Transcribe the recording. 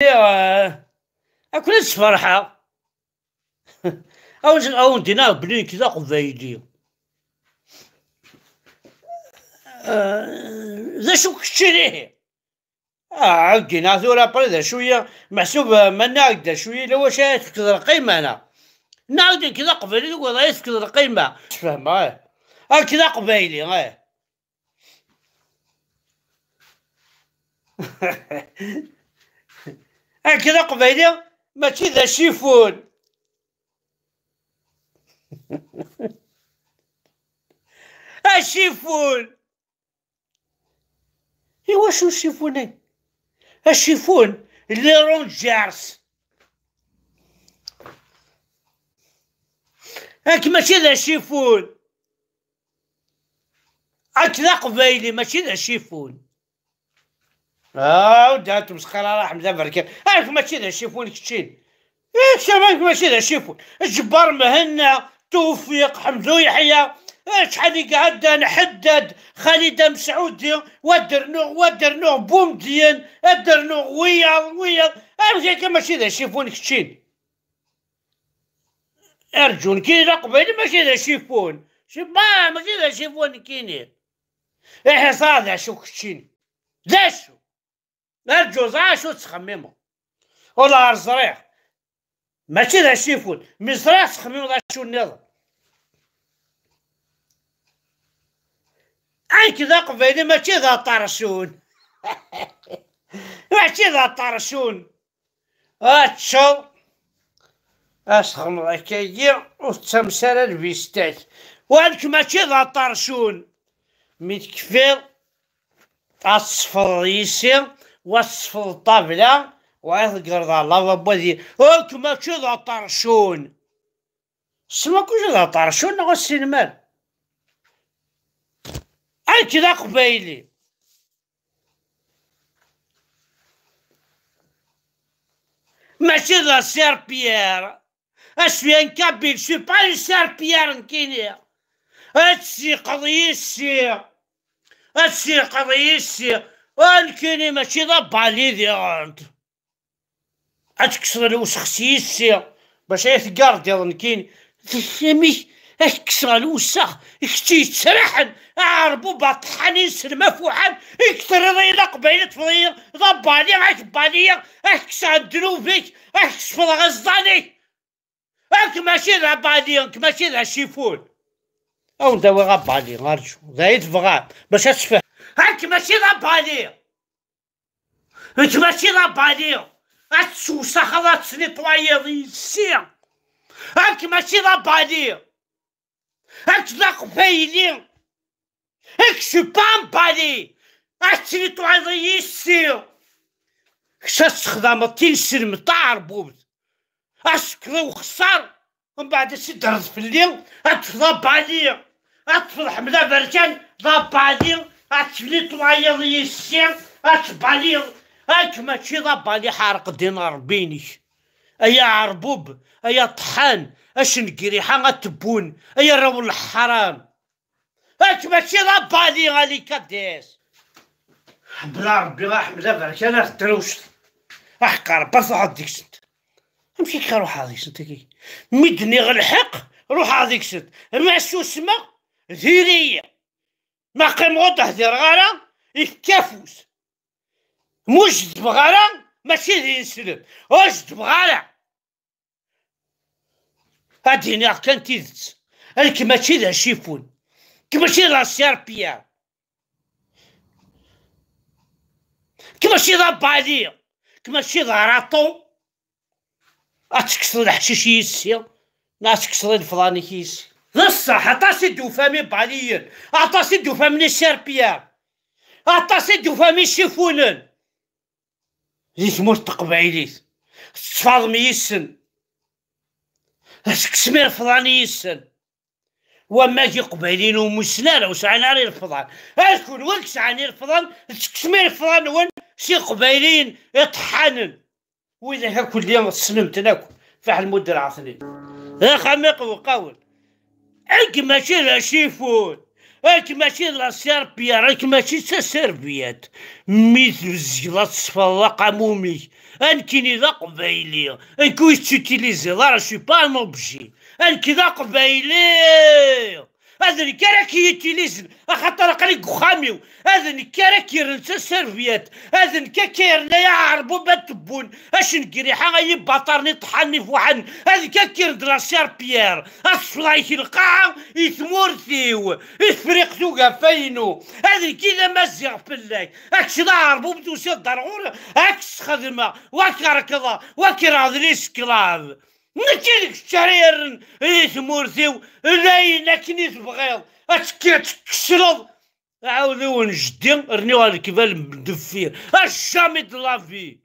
أكل فرحة أو ندينا بلين كذا قبايلي ذا شو كشريه عاودينا ثورة بريدة شوية محسوب منا هكدا شوية لو شايف كذا القيمة أنا نعاود كذا قبايلي وضعيف كذا القيمة تفهم كذا قبايلي كذا قبايلي ماشي ذا شيفون الشيفون إيوا شو الشيفون الشيفون اللي رونجارس ماشي ذا الشيفون كذا قبايلي ماشي ذا الشيفون ودات مسخرة راح مزفر ماشي ذا الشيفون كتشين شباب ماشي ذا الشيفون الجبار مهنا توفيق حمدو يحيى شحال قعد نحدد خالد مسعودي ودرنوغ بومدين درنوغ ويا ماشي ذا الشيفون كتشين ارجون كاين قبيله ماشي ذا الشيفون ماشي ذا الشيفون كاينين حصاد شو كتشين ذا شو ارجو شو تخممو والله صريح ماشي ذا الشيفون مصريح تخممو ذا شو النظام كذا قبيلي ماشي ذا طرشون ماشي ذا طرشون تشو اسخم ذاكية وتمثال الفيستات وانك ماشي ذا طرشون متكفير اصفر يسي واصفر الطابلة ويذكر ذا الله بودي وانك ماشي ذا طرشون سما كوش ذا طرشون نغو السينمال كذا قبايلي ماشي ذا سير بيير اشوي نكابيل شوي با سير بيير نكيني هادشي قضية ولكن ماشي ذا بالي ديالت تكسر الوسخ سيسي باش يثقارد يلا نكين كسر الوسخ كتي تسرحن عربو بطحانين سلمة فوحان يكثر ضيلا قبيلة فضيل ضبالي بالية كسر الدروبيك كسر غزاني ماشي ذا بالي ماشي ذا شيفون او نداوي غبالي غارجو ذا يتفغى باش تفهم ماشي ذا بالي ماشي ذا بالي تسوسا خلاص تسني طوايض يسير ماشي ذا بالي ذا قبايلي شو بالي تسني طوايض يسير تستخدم تنسلم تاع ربوبت اسكري وخسر ومن بعد تدرز في الليل تضب عليا تفضح حمله بركان ضب عليا تسني طوايض يسير تبالي ماشي ضب علي حارق دينار بيني ايا عربوب ايا طحان نقريحه غتبون ايا راول الحرام ماشي ضب علي غالي كديس بلا ربي غاحمد برك انا تروشت احقر بس هاديك السنت امشي كي روح هاديك السنت كي مدني غلحق روح هاديك السنت ما شو اسمه ذيريه ما قيم غوضح دير غالا يكافوس موجد بغالا ماشي ذي نسلم وجد بغالا هاديني كان تيزت هاك ماشي ذا شيفون كماشي ذا سيار بيار كماشي ذا بالي كماشي ذا راطو تكسر الحشيش يسي تكسر الفلاني كيسي بصح عطاسي دوفامي باليين عطاسي دوفامي سيار بيار عطاسي دوفامي شيفونن ذي تموت قبايليت تفاضم يسن تكسمير الفلاني يسن وما جي قبايلين ومسلالة وسعاني الفضان شكون وين سعاني الفضان تكسمير الفضان وين شي قبايلين يطحنن وإذا كل يوم سلمت ناكل فحل المدة العاطلين خميق وقول ماشي لا شيفون ماشي لا سيربيا ماشي سيربيات مثل الزيلات صفا قامومي انكيني ذا قبايلي انكو يتوتيليزي لا شو با ان اوبجي انكي ذا قبايلي هذا اللي كراك يتيليزن خاطر قريق خاميو هذا اللي كراك يرنسى سيرفيات هذا اللي كيرنا يعربو بتبون اش نقريحه غي باطرني طحني في واحد هذا كير دراسير بيير اصلايك القاع يثمورثيو يفريق توقع فينو هذا كذا مزيغ بالله اكش ضاربو بدوسي ضرغور اكش خدمه وكر كذا وكر هذا الاسكلاف نكيلك الشرير ثمورثيو لاين كني تبغيض اتكي تكسرض عاودو نجدي رنيوها الكبال مدفير اش جامي دلافي